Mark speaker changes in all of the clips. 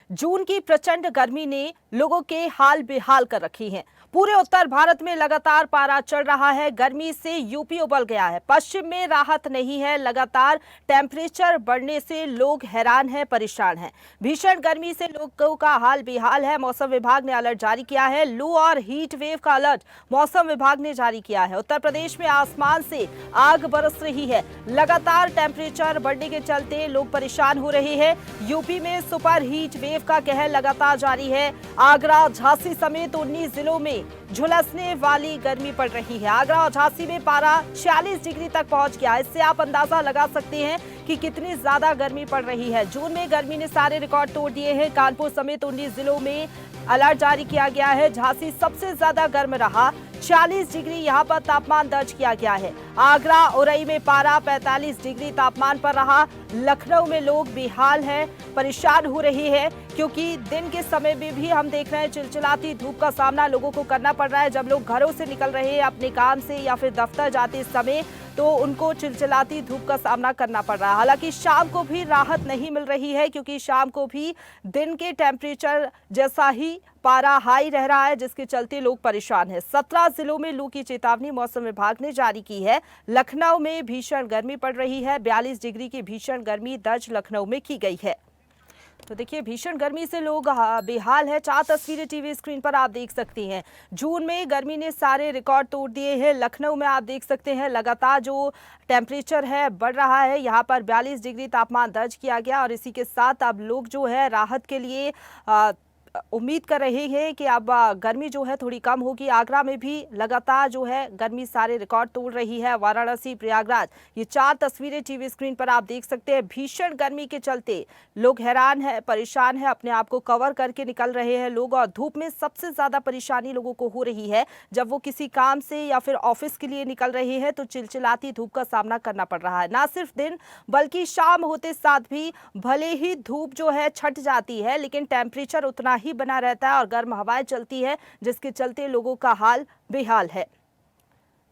Speaker 1: जून की प्रचंड गर्मी ने लोगों के हाल बेहाल कर रखी है। पूरे उत्तर भारत में लगातार पारा चढ़ रहा है। गर्मी से यूपी उबल गया है। पश्चिम में राहत नहीं है। लगातार टेम्परेचर बढ़ने से लोग हैरान हैं, परेशान हैं। भीषण गर्मी से लोगों का हाल बेहाल है। मौसम विभाग ने अलर्ट जारी किया है। लू और हीट वेव का अलर्ट मौसम विभाग ने जारी किया है। उत्तर प्रदेश में आसमान से आग बरस रही है। लगातार टेम्परेचर बढ़ने के चलते लोग परेशान हो रहे हैं। यूपी में सुपर हीट वेव का कहर लगातार जारी है। आगरा, झांसी समेत 19 जिलों में झुलसने वाली गर्मी पड़ रही है। आगरा और झांसी में पारा 46 डिग्री तक पहुंच गया। इससे आप अंदाजा लगा सकते हैं कि कितनी ज्यादा गर्मी पड़ रही है। जून में गर्मी ने सारे रिकॉर्ड तोड़ दिए हैं। कानपुर समेत 19 जिलों में अलर्ट जारी किया गया है। झांसी सबसे ज्यादा गर्म रहा, 46 डिग्री यहां पर तापमान दर्ज किया गया है। आगरा, उरई में पारा 45 डिग्री तापमान पर रहा। लखनऊ में लोग बेहाल हैं, परेशान हो रहे हैं, क्योंकि दिन के समय में भी हम देख रहे हैं चिलचिलाती धूप का सामना लोगों को करना पड़ रहा है। जब लोग घरों से निकल रहे हैं अपने काम से या फिर दफ्तर जाते समय, तो उनको चिलचिलाती धूप का सामना करना पड़ रहा है। हालांकि शाम को भी राहत नहीं मिल रही है, क्योंकि शाम को भी दिन के टेम्परेचर जैसा ही पारा हाई रह रहा है, जिसके चलते लोग परेशान हैं। 17 जिलों में लू की चेतावनी मौसम विभाग ने जारी की है। लखनऊ में भीषण गर्मी पड़ रही है। 42 डिग्री की भीषण गर्मी दर्ज लखनऊ में की गई है। तो देखिए, भीषण गर्मी से लोग बेहाल है। 4 तस्वीरें टीवी स्क्रीन पर आप देख सकती हैं। जून में गर्मी ने सारे रिकॉर्ड तोड़ दिए हैं। लखनऊ में आप देख सकते हैं लगातार जो टेम्परेचर है बढ़ रहा है। यहाँ पर 42 डिग्री तापमान दर्ज किया गया और इसी के साथ अब लोग जो है राहत के लिए उम्मीद कर रहे हैं कि अब गर्मी जो है थोड़ी कम होगी। आगरा में भी लगातार जो है गर्मी सारे रिकॉर्ड तोड़ रही है। वाराणसी, प्रयागराज, ये 4 तस्वीरें टीवी स्क्रीन पर आप देख सकते हैं। भीषण गर्मी के चलते लोग हैरान हैं, परेशान हैं, अपने आप को कवर करके निकल रहे हैं लोग। और धूप में सबसे ज्यादा परेशानी लोगों को हो रही है जब वो किसी काम से या फिर ऑफिस के लिए निकल रहे हैं, तो चिलचिलाती धूप का सामना करना पड़ रहा है। ना सिर्फ दिन बल्कि शाम होते साथ भी भले ही धूप जो है छट जाती है, लेकिन टेम्परेचर उतना ही बना रहता है और गर्म हवाएं चलती है, जिसके चलते लोगों का हाल बेहाल है।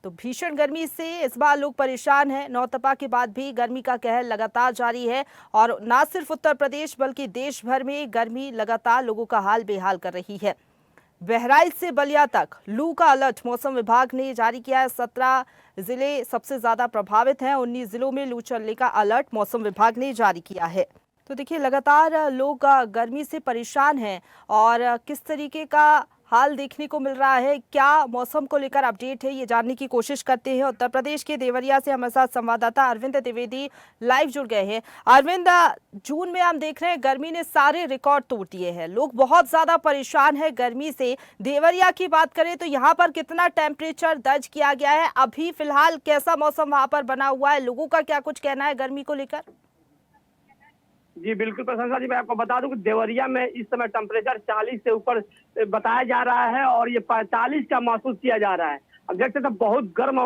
Speaker 1: तो भीषण गर्मी से इस बार लोग परेशान हैं। नौतपा के बाद भी गर्मी का कहर लगातार जारी है और ना सिर्फ उत्तर प्रदेश बल्कि देश भर में गर्मी लगातार लोगों का हाल बेहाल कर रही है। बहराइच से बलिया तक लू का अलर्ट मौसम विभाग ने जारी किया है। 17 जिले सबसे ज्यादा प्रभावित हैं। 19 जिलों में लू चलने का अलर्ट मौसम विभाग ने जारी किया है। तो देखिए, लगातार लोग गर्मी से परेशान हैं और किस तरीके का हाल देखने को मिल रहा है, क्या मौसम को लेकर अपडेट है, ये जानने की कोशिश करते हैं। उत्तर प्रदेश के देवरिया से हमारे साथ संवाददाता अरविंद द्विवेदी लाइव जुड़ गए हैं। अरविंद, जून में हम देख रहे हैं गर्मी ने सारे रिकॉर्ड तोड़ दिए हैं। लोग बहुत ज्यादा परेशान है गर्मी से। देवरिया की बात करें तो यहाँ पर कितना टेम्परेचर दर्ज किया गया है? अभी फिलहाल कैसा मौसम वहां पर बना हुआ है? लोगों का क्या कुछ कहना है गर्मी को लेकर?
Speaker 2: जी बिल्कुल प्रशंसा जी, मैं आपको बता दूं कि देवरिया में इस समय टेम्परेचर 40 से ऊपर बताया जा रहा है और ये 45 का महसूस किया जा रहा है। अब देखते हैं तो बहुत गर्म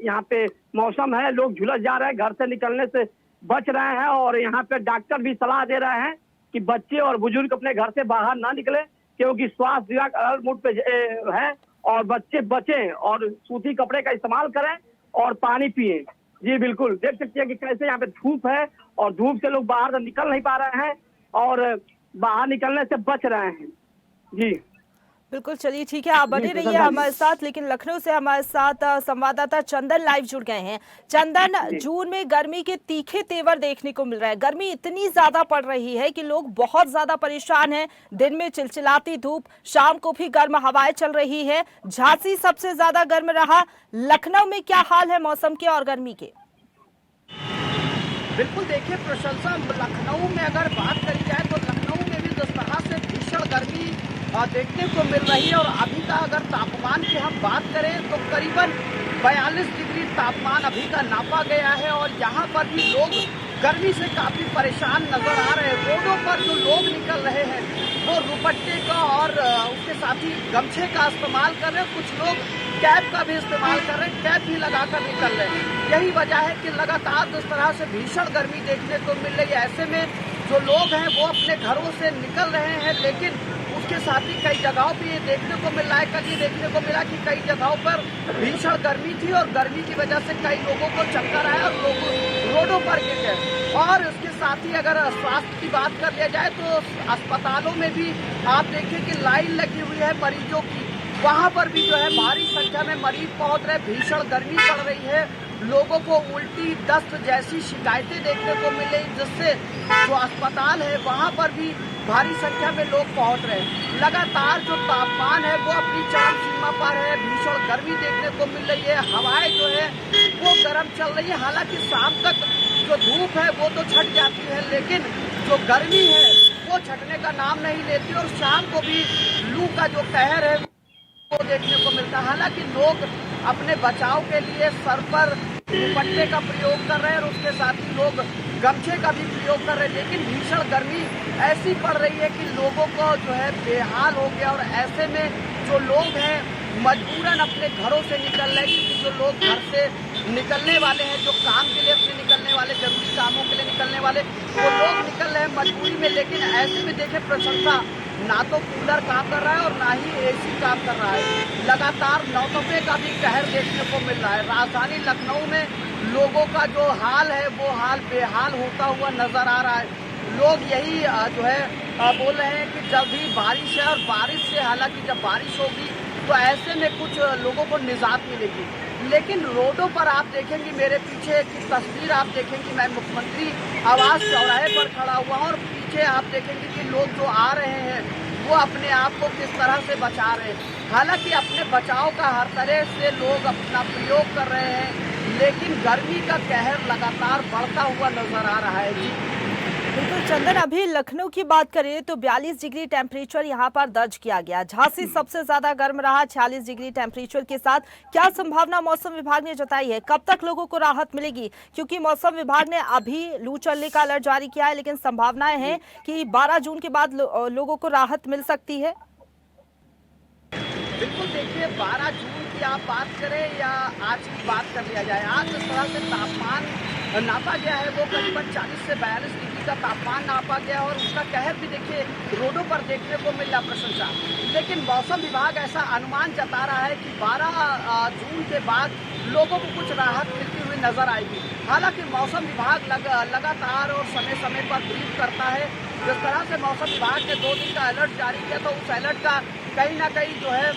Speaker 2: यहाँ पे मौसम है। लोग झुलस जा रहे हैं, घर से निकलने से बच रहे हैं और यहाँ पे डॉक्टर भी सलाह दे रहे हैं कि बच्चे और बुजुर्ग अपने घर से बाहर ना निकले, क्योंकि स्वास्थ्य विभाग अलर्ट मोड पे है और बच्चे बचें और सूती कपड़े का इस्तेमाल करें और पानी पिए। जी बिल्कुल, देख सकते हैं कि कैसे यहाँ पे धूप है और धूप से लोग बाहर निकल नहीं पा रहे हैं और बाहर निकलने से बच रहे हैं। जी
Speaker 1: बिल्कुल, चलिए ठीक है, आप बने रहिए हमारे साथ। लेकिन लखनऊ से हमारे साथ संवाददाता चंदन लाइव जुड़ गए हैं। चंदन, जून में गर्मी के तीखे तेवर देखने को मिल रहा है। गर्मी इतनी ज्यादा पड़ रही है कि लोग बहुत ज्यादा परेशान हैं। दिन में चिलचिलाती धूप, शाम को भी गर्म हवाएं चल रही है। झांसी सबसे ज्यादा गर्म रहा। लखनऊ में क्या हाल है मौसम के और गर्मी के?
Speaker 3: बिल्कुल, देखिए प्रशंसा, लखनऊ में अगर बात करी जाए तो लखनऊ में भी जिस तरह से भीषण गर्मी देखने को मिल रही है और अभी का अगर तापमान की हम बात करें तो करीबन 42 डिग्री तापमान अभी का नापा गया है और यहाँ पर भी लोग गर्मी से काफी परेशान नजर आ रहे हैं। रोडों पर जो लोग निकल रहे हैं वो दुपट्टे का और उसके साथ ही गमछे का इस्तेमाल कर रहे हैं। कुछ लोग कैप का भी इस्तेमाल कर रहे हैं, कैप भी लगाकर निकल रहे हैं। यही वजह है कि लगातार जिस तरह से भीषण गर्मी देखने को मिल रही है, ऐसे में जो लोग हैं वो अपने घरों से निकल रहे हैं। लेकिन उसके साथ ही कई जगहों पर ये देखने को मिल रहा है, कल ये देखने को मिला कि कई जगहों पर भीषण गर्मी थी और गर्मी की वजह से कई लोगों को चक्कर आया और लोग रोडों पर गिर गए। और उसके साथ ही अगर स्वास्थ्य की बात कर लिया जाए तो अस्पतालों में भी आप देखिए कि लाइन लगी हुई है मरीजों की। वहां पर भी जो है भारी संख्या में मरीज पहुंच रहे, भीषण गर्मी पड़ रही है, लोगों को उल्टी दस्त जैसी शिकायतें देखने को मिल रही, जिससे जो अस्पताल है वहां पर भी भारी संख्या में लोग पहुंच रहे हैं। लगातार जो तापमान है वो अपनी चरम सीमा पर है, भीषण गर्मी देखने को मिल रही है, हवाएं जो है वो गर्म चल रही है। हालांकि शाम तक जो धूप है वो तो छट जाती है, लेकिन जो गर्मी है वो छटने का नाम नहीं लेती और शाम को भी लू का जो कहर है वो देखने को मिलता है। हालांकि लोग अपने बचाव के लिए सर पर दुपट्टे का प्रयोग कर रहे हैं और उसके साथ ही लोग गमछे का भी प्रयोग कर रहे हैं, लेकिन भीषण गर्मी ऐसी पड़ रही है कि लोगों को जो है बेहाल हो गया। और ऐसे में जो लोग हैं मजबूरन अपने घरों से निकल रहे हैं, क्योंकि जो लोग घर से निकलने वाले हैं, जो काम के लिए अपने निकलने वाले, जरूरी कामों के लिए निकलने वाले, वो लोग निकल रहे हैं मजबूरी में। लेकिन ऐसे में देखे प्रशंसा, ना तो कूलर काम कर रहा है और ना ही एसी काम कर रहा है। लगातार नौतपे का भी कहर देखने को मिल रहा है। राजधानी लखनऊ में लोगों का जो हाल है वो हाल बेहाल होता हुआ नजर आ रहा है। लोग यही जो है बोल रहे हैं कि जब भी बारिश है, और बारिश से हालांकि जब बारिश होगी तो ऐसे में कुछ लोगों को निजात मिलेगी। लेकिन रोडों पर आप देखेंगे, मेरे पीछे की तस्वीर आप देखेंगे, मैं मुख्यमंत्री आवास चौराहे पर खड़ा हुआ हूँ और पीछे आप देखेंगे कि लोग जो आ रहे हैं वो अपने आप को किस तरह से बचा रहे हैं। हालांकि अपने बचाव का हर तरह से लोग अपना प्रयोग कर रहे हैं, लेकिन गर्मी का कहर लगातार बढ़ता हुआ नजर आ रहा है। जी
Speaker 1: बिल्कुल चंदन, अभी लखनऊ की बात करें तो 42 डिग्री टेम्परेचर यहां पर दर्ज किया गया। झांसी सबसे ज्यादा गर्म रहा 46 डिग्री टेम्परेचर के साथ। क्या संभावना मौसम विभाग ने जताई है, कब तक लोगों को राहत मिलेगी? क्योंकि मौसम विभाग ने अभी लू चलने का अलर्ट जारी किया है, लेकिन संभावनाएं हैं कि 12 जून के बाद लोगों को राहत मिल सकती है।
Speaker 3: बिल्कुल, देखिए 12 जून की आप बात करें या आज की बात कर लिया जाए, आज जिस तरह से तापमान नापा गया है वो करीबन 40 से 42 डिग्री का तापमान नापा गया और उसका कहर भी देखिए रोडों पर देखने को मिल रहा प्रशंसा। लेकिन मौसम विभाग ऐसा अनुमान जता रहा है कि 12 जून के बाद लोगों को कुछ राहत मिलती हुई नजर आएगी। हालांकि मौसम विभाग लगातार और समय समय पर ब्रीफ करता है। जिस तरह से मौसम विभाग ने 2 दिन का अलर्ट जारी किया तो उस अलर्ट का कहीं ना कहीं जो है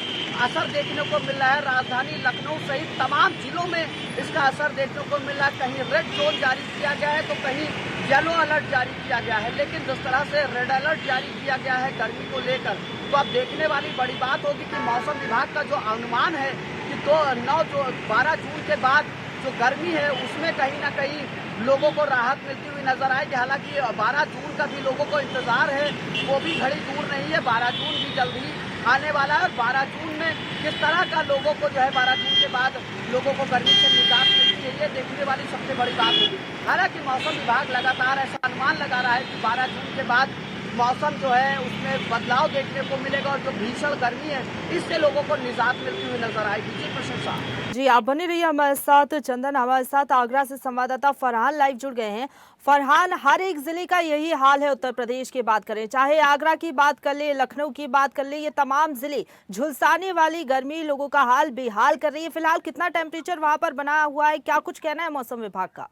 Speaker 3: असर देखने को मिल रहा है। राजधानी लखनऊ सहित तमाम जिलों में इसका असर देखने को मिल रहा है। कहीं रेड जोन जारी किया गया है तो कहीं येलो अलर्ट जारी किया गया है। लेकिन जिस तरह से रेड अलर्ट जारी किया गया है गर्मी को लेकर, तो अब देखने वाली बड़ी बात होगी कि मौसम विभाग का जो अनुमान है कि 12 जून के बाद जो गर्मी है उसमें कहीं ना कहीं लोगों को राहत मिलती हुई नजर आएगी। हालांकि 12 जून का भी लोगों को इंतजार है, वो भी घड़ी दूर नहीं है। 12 जून भी जल्द ही आने वाला है। 12 जून में किस तरह का लोगों को जो है 12 जून के बाद लोगों को गर्मी से निजात मिलती है, ये देखने वाली सबसे बड़ी बात होगी। हालांकि मौसम विभाग लगातार ऐसा अनुमान लगा रहा है कि 12 जून के बाद मौसम जो है उसमें बदलाव देखने को मिलेगा और जो भीषण गर्मी है इससे लोगों को निजात मिलती हुई नजर आएगी। जी प्रशंसा।
Speaker 1: जी आप बने रहिए हमारे साथ। चंदन, हमारे साथ आगरा से संवाददाता फरहान लाइव जुड़ गए हैं। फरहान, हर एक जिले का यही हाल है उत्तर प्रदेश की बात करें, चाहे आगरा की बात कर ले, लखनऊ की बात कर ले, ये तमाम जिले झुलसाने वाली गर्मी लोगों का हाल बेहाल कर रही है। फिलहाल कितना टेम्परेचर वहां पर बना हुआ है, क्या कुछ कहना है मौसम विभाग का?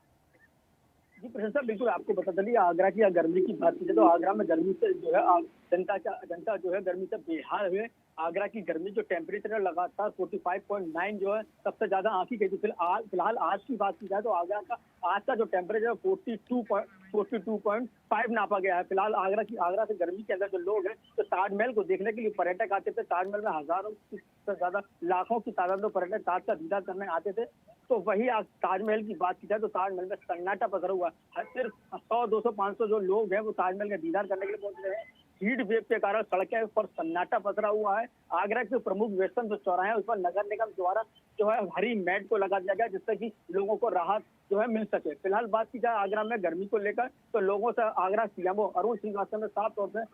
Speaker 2: जी प्रशंसा, बिल्कुल आपको बता चलिए, आगरा की गर्मी की बात की जाए तो आगरा में गर्मी से जो है जनता जो है गर्मी से बेहाल हुए। आगरा की गर्मी जो टेम्परेचर है लगातार 45.9 जो है सबसे ज्यादा आंकी गई थी। फिलहाल आज की बात की जाए तो आगरा का आज का जो टेम्परेचर 42.5 नापा गया है। फिलहाल आगरा से गर्मी के अंदर जो लोग हैं तो ताजमहल को देखने के लिए पर्यटक आते थे। ताजमहल में हजारों से ज्यादा लाखों की तादाद में पर्यटक ताज का दीदार करने आते थे। तो वही आज ताजमहल की बात की जाए तो ताजमहल में सन्नाटा पसरा हुआ है। सिर्फ 100, 200, 500 जो लोग हैं वो ताजमहल का दीदार करने के लिए पहुंच रहे हैं। हीट वेव के कारण सड़कें पर सन्नाटा पसरा हुआ है। आगरा के प्रमुख वेस्टर्न जो चौराहे हैं उस पर नगर निगम द्वारा जो है हरी मैट को लगा दिया गया, जिससे कि लोगों को राहत जो है मिल सके। फिलहाल बात की जाए आगरा में गर्मी को लेकर तो लोगों से आगरा सीएमओ अरुण श्रीवास्तव ने साफ तौर से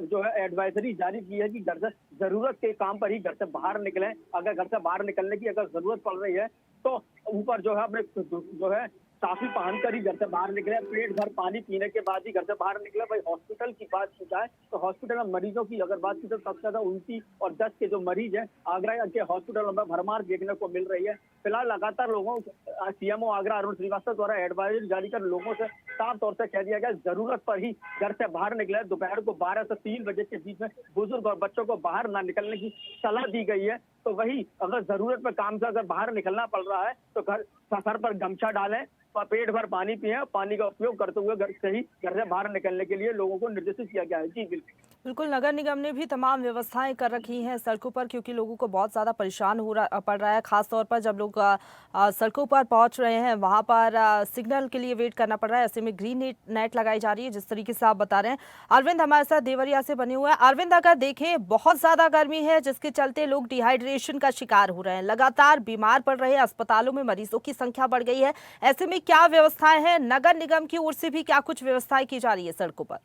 Speaker 2: जो है एडवाइजरी जारी की है कि घर से जरूरत के काम पर ही घर से बाहर निकलें। अगर घर से बाहर निकलने की अगर जरूरत पड़ रही है तो ऊपर जो है अपने जो है काफी पहनकर ही घर से बाहर निकले, पेट भर पानी पीने के बाद ही घर से बाहर निकले। भाई हॉस्पिटल की बात की जाए तो हॉस्पिटल में मरीजों की अगर बात की तो सबसे ज्यादा उल्टी और दस्त के जो मरीज है आगरा के हॉस्पिटलों में भरमार देखने को मिल रही है। फिलहाल लगातार लोगों सीएमओ आगरा अरुण श्रीवास्तव द्वारा एडवाइजरी जारी कर लोगों से साफ तौर से कह दिया गया जरूरत पर ही घर से बाहर निकले। दोपहर को 12 से 3 बजे के बीच में बुजुर्ग और बच्चों को बाहर ना निकलने की सलाह दी गई है। तो वही अगर जरूरत पर काम से अगर बाहर निकलना पड़ रहा है तो सर पर गमछा डालें, पेट भर पानी पिए, पानी का उपयोग करते हुए घर से बाहर निकलने के लिए लोगों को निर्देशित किया गया है। जी
Speaker 1: बिल्कुल, नगर निगम ने भी तमाम व्यवस्थाएं कर रखी हैं सड़कों पर, क्योंकि लोगों को बहुत ज़्यादा परेशान पड़ रहा है। खासतौर पर जब लोग सड़कों पर पहुंच रहे हैं वहां पर सिग्नल के लिए वेट करना पड़ रहा है। ऐसे में ग्रीन नेट लगाई जा रही है, जिस तरीके से आप बता रहे हैं। अरविंद हमारे साथ देवरिया से बने हुए हैं। अरविंद, अगर देखें बहुत ज़्यादा गर्मी है जिसके चलते लोग डिहाइड्रेशन का शिकार हो रहे हैं, लगातार बीमार पड़ रहे हैं, अस्पतालों में मरीजों की संख्या बढ़ गई है। ऐसे में क्या व्यवस्थाएं हैं? नगर निगम की ओर से भी क्या कुछ व्यवस्थाएं की जा रही है सड़कों पर?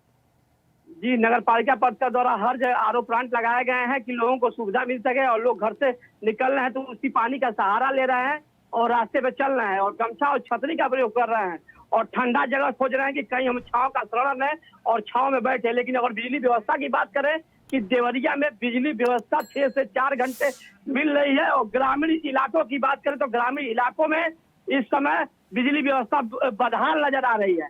Speaker 2: जी, नगर पालिका पद के द्वारा हर जगह आरओ प्लांट लगाए गए हैं कि लोगों को सुविधा मिल सके, और लोग घर से निकल रहे हैं तो उसी पानी का सहारा ले रहे हैं और रास्ते पे चल रहे हैं और गमछा और छतरी का प्रयोग कर रहे हैं और ठंडा जगह खोज रहे हैं कि कहीं हम छांव का शरण लें और छांव में बैठे। लेकिन अगर बिजली व्यवस्था की बात करें कि देवरिया में बिजली व्यवस्था 6 से 4 घंटे मिल रही है, और ग्रामीण इलाकों की बात करें तो ग्रामीण इलाकों में इस समय बिजली व्यवस्था बदहाल नजर आ रही है।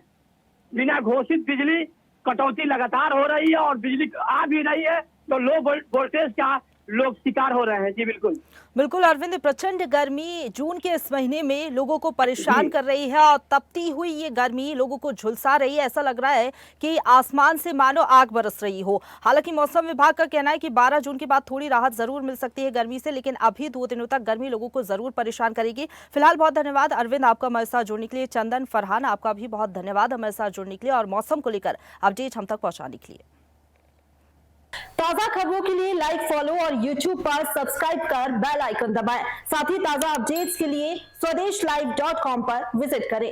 Speaker 2: बिना घोषित बिजली कटौती लगातार हो रही है और बिजली आ भी रही है तो लो वोल्टेज का लोग शिकार हो रहे हैं। जी बिल्कुल
Speaker 1: अरविंद, प्रचंड गर्मी जून के इस महीने में लोगों को परेशान कर रही है और तपती हुई ये गर्मी लोगों को झुलसा रही है। ऐसा लग रहा है कि आसमान से मानो आग बरस रही हो। हालांकि मौसम विभाग का कहना है कि 12 जून के बाद थोड़ी राहत जरूर मिल सकती है गर्मी से, लेकिन अभी 2 दिनों तक गर्मी लोगों को जरूर परेशान करेगी। फिलहाल बहुत धन्यवाद अरविंद आपका हमारे साथ जुड़ने के लिए। चंदन, फरहान, आपका भी बहुत धन्यवाद हमारे साथ जुड़ने के लिए और मौसम को लेकर अपडेट हम तक पहुंचाने के लिए। ताजा खबरों के लिए लाइक, फॉलो और YouTube पर सब्सक्राइब कर बेल आइकन दबाएं। साथ ही ताजा अपडेट्स के लिए swedeshlive.com पर विजिट करें।